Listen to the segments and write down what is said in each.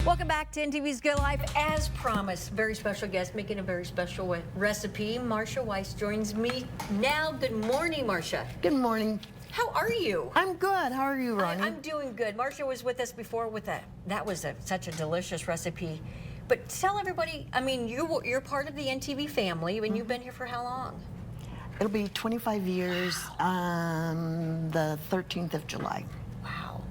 Welcome back to NTV's Good Life. As promised, very special guest making a very special recipe. Marcia Weiss joins me now. Good morning, Marcia. Good morning. How are you? I'm good. How are you, Ronnie? I'm doing good. Marcia was with us before with that was such a delicious recipe. But tell everybody, I mean, you're part of the NTV family, and you've been here for how long? It'll be 25 years on the 13th of July. Wow.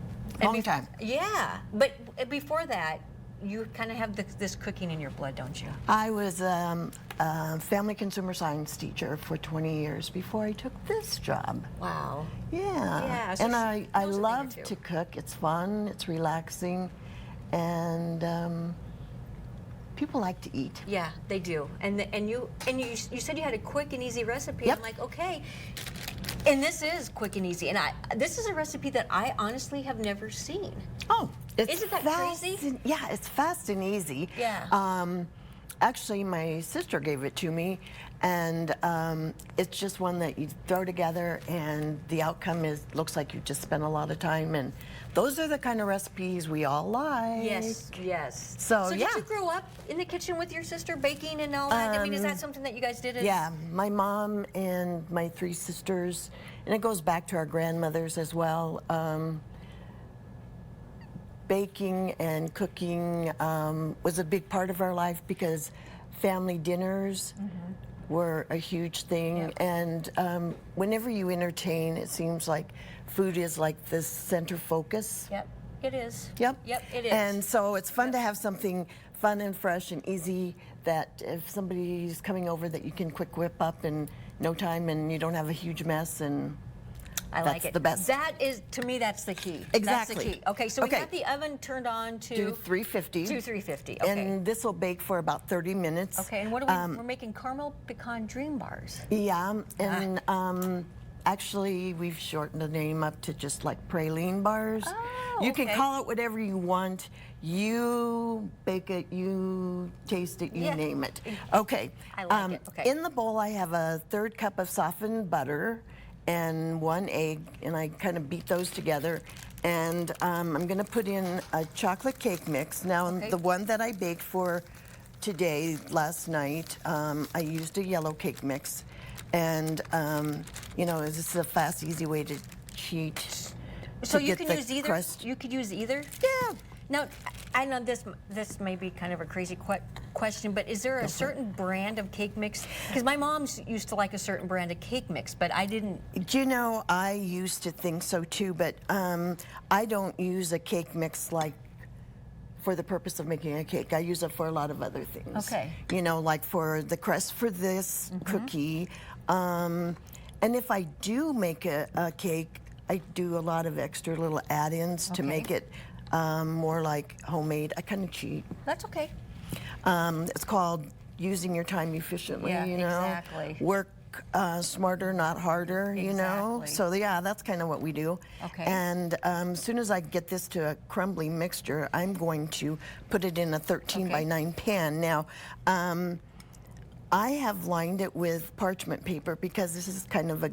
Long time. Yeah, but before that, you kind of have this cooking in your blood, don't you? I was a family consumer science teacher for 20 years before I took this job. Wow. Yeah. Yeah. So and I love to cook. It's fun. It's relaxing, and people like to eat. Yeah, they do. And you said you had a quick and easy recipe. Yep. I'm like, okay. And this is quick and easy. And this is a recipe that I honestly have never seen. Oh, isn't that crazy? Yeah, it's fast and easy. Yeah. Actually, my sister gave it to me, and it's just one that you throw together, and the outcome looks like you just spent a lot of time. And those are the kind of recipes we all like. Yes, yes. So did you grow up in the kitchen with your sister baking and all that? I mean, is that something that you guys did? Yeah, my mom and my three sisters, and it goes back to our grandmothers as well. Baking and cooking was a big part of our life because family dinners were a huge thing. Yep. And whenever you entertain, it seems like food is like the center focus. Yep, it is. Yep. Yep, it is. And so it's fun to have something fun and fresh and easy that if somebody's coming over that you can quick whip up in no time and you don't have a huge mess, and I like it. The best. That is, to me, that's the key. Exactly. That's the key. Okay, so we got the oven turned on to 350. 350. Okay. And this will bake for about 30 minutes. Okay, and what are we're making caramel pecan dream bars. Yeah, and actually we've shortened the name up to just like praline bars. Oh, you can call it whatever you want. You bake it, you taste it, you name it. Okay. I like it. Okay. In the bowl I have a 1/3 cup of softened butter and 1 egg, and I kind of beat those together. And I'm going to put in a chocolate cake mix. Now, the one that I baked for today, last night, I used a yellow cake mix. And, you know, this is a fast, easy way to cheat. So you can use either? You could use either? Yeah. Now, I know this may be kind of a crazy question, but is there a certain brand of cake mix? Because my mom used to like a certain brand of cake mix, but I didn't. You know, I used to think so too, but I don't use a cake mix like for the purpose of making a cake. I use it for a lot of other things. Okay. You know, like for the crust for this cookie. And if I do make a cake, I do a lot of extra little add-ins to make it more like homemade. I kind of cheat. That's okay. It's called using your time efficiently, you know. Exactly. Work smarter, not harder, you know. So yeah, that's kind of what we do. Okay. And as soon as I get this to a crumbly mixture, I'm going to put it in a 13 by 9 pan. Now, I have lined it with parchment paper because this is kind of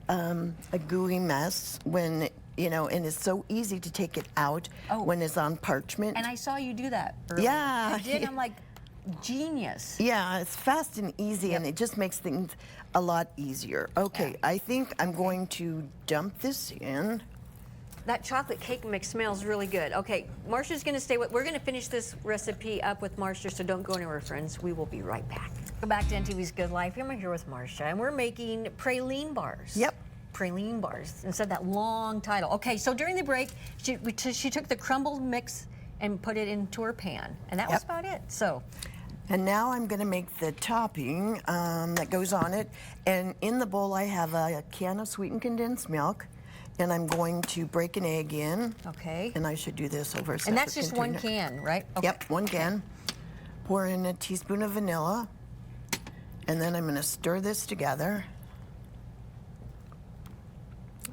a gooey mess when you know, and it's so easy to take it out when it's on parchment. And I saw you do that earlier. Yeah. I did. I'm like, genius. Yeah, it's fast and easy, and it just makes things a lot easier. Okay, I think I'm going to dump this in. That chocolate cake mix smells really good. Okay, Marcia's going to stay with. We're going to finish this recipe up with Marcia, so don't go anywhere, friends. We will be right back. Go back to NTV's Good Life. I'm here with Marcia, and we're making praline bars. Yep. Praline bars, instead of that long title. Okay, so during the break, she took the crumbled mix and put it into her pan, and that was about it. So. And now I'm going to make the topping that goes on it. And in the bowl, I have a can of sweetened condensed milk, and I'm going to break an egg in. Okay. And I should do this over a separate And that's just container. 1 can, right? Okay. Yep, 1 can. Pour in a teaspoon of vanilla, and then I'm going to stir this together.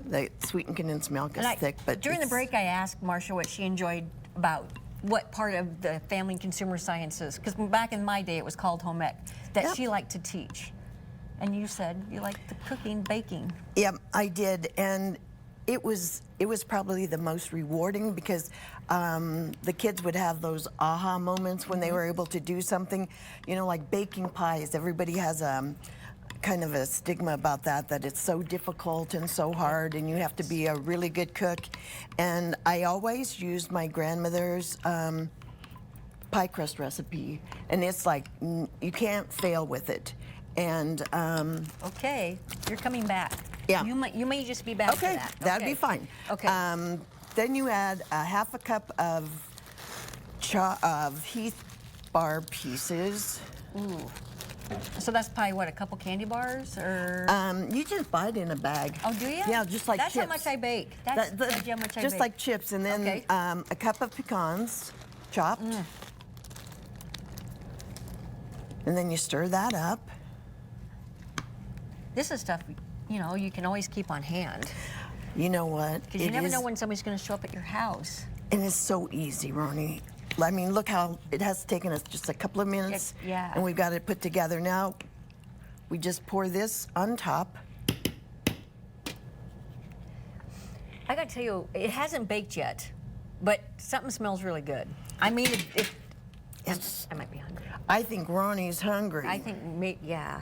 The sweetened condensed milk is thick, but during the break, I asked Marcia what she enjoyed about what part of the family and consumer sciences, because back in my day it was called home ec, that she liked to teach. And you said you liked the cooking, baking. Yep, I did, and it was probably the most rewarding because the kids would have those aha moments when they were able to do something, you know, like baking pies. Everybody has kind of a stigma about that it's so difficult and so hard and you have to be a really good cook. And I always used my grandmother's pie crust recipe, and it's like you can't fail with it. And okay, you're coming back. Yeah. You may just be back for okay, that. that'd be fine. Okay. Then you add a half a cup of Heath bar pieces. Ooh. So that's probably what, a couple candy bars, or? You just buy it in a bag. Oh, do you? Yeah, just like that's chips. How much I bake. That's how much I bake. Just like chips, and then Okay. A cup of pecans, chopped. And then you stir that up. This is stuff, you know, you can always keep on hand. You know what? Because you never know when somebody's going to show up at your house. And it's so easy, Ronnie. I mean, look how it has taken us just a couple of minutes. Yeah. And we've got it put together. Now, we just pour this on top. I got to tell you, it hasn't baked yet, but something smells really good. I mean, I might be hungry. I think Ronnie's hungry. I think, yeah.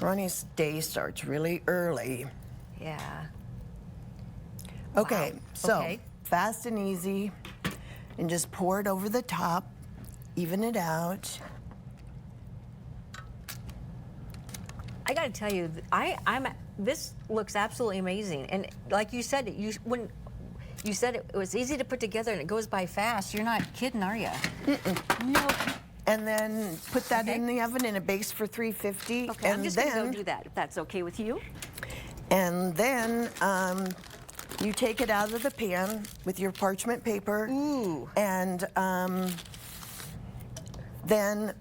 Ronnie's day starts really early. Yeah. Okay, Wow. so Okay. fast and easy, and just pour it over the top, even it out. I got to tell you, this looks absolutely amazing. And like you said, when you said it was easy to put together and it goes by fast. You're not kidding, are you? No. And then put that Okay. in the oven and it bakes for 350. Okay, and I'm just going to go do that, if that's okay with you. And then you take it out of the pan with your parchment paper. Ooh. And then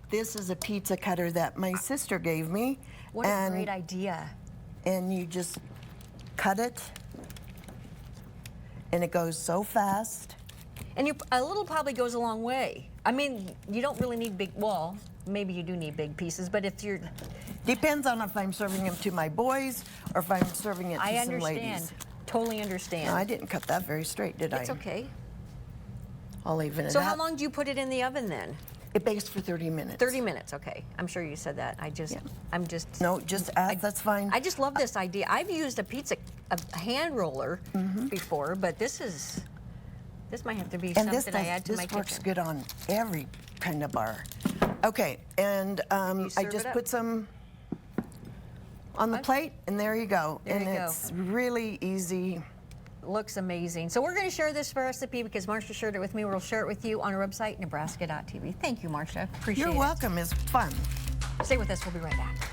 this is a pizza cutter that my sister gave me. What a great idea. And you just cut it, and it goes so fast. And a little probably goes a long way. I mean, you don't really need big, well, maybe you do need big pieces, but if you're... Depends on if I'm serving them to my boys or if I'm serving it to I some ladies. understand. Totally understand. No, I didn't cut that very straight, did I? It's okay. I'll even it So out. how long do you put it in the oven then? It bakes for 30 minutes. 30 minutes, okay. I'm sure you said that. I'm just... No, just add, that's fine. I just love this idea. I've used a hand roller before, but this might have to be and something I add to my this works kitchen. good on every kind of bar. Okay, and I serve just it up. put some on the plate, and there you go. There and you go. it's really easy. Looks amazing. So we're going to share this recipe because Marcia shared it with me. We'll share it with you on our website, nebraska.tv. Thank you, Marcia. Appreciate it. You're welcome. It's fun. Stay with us. We'll be right back.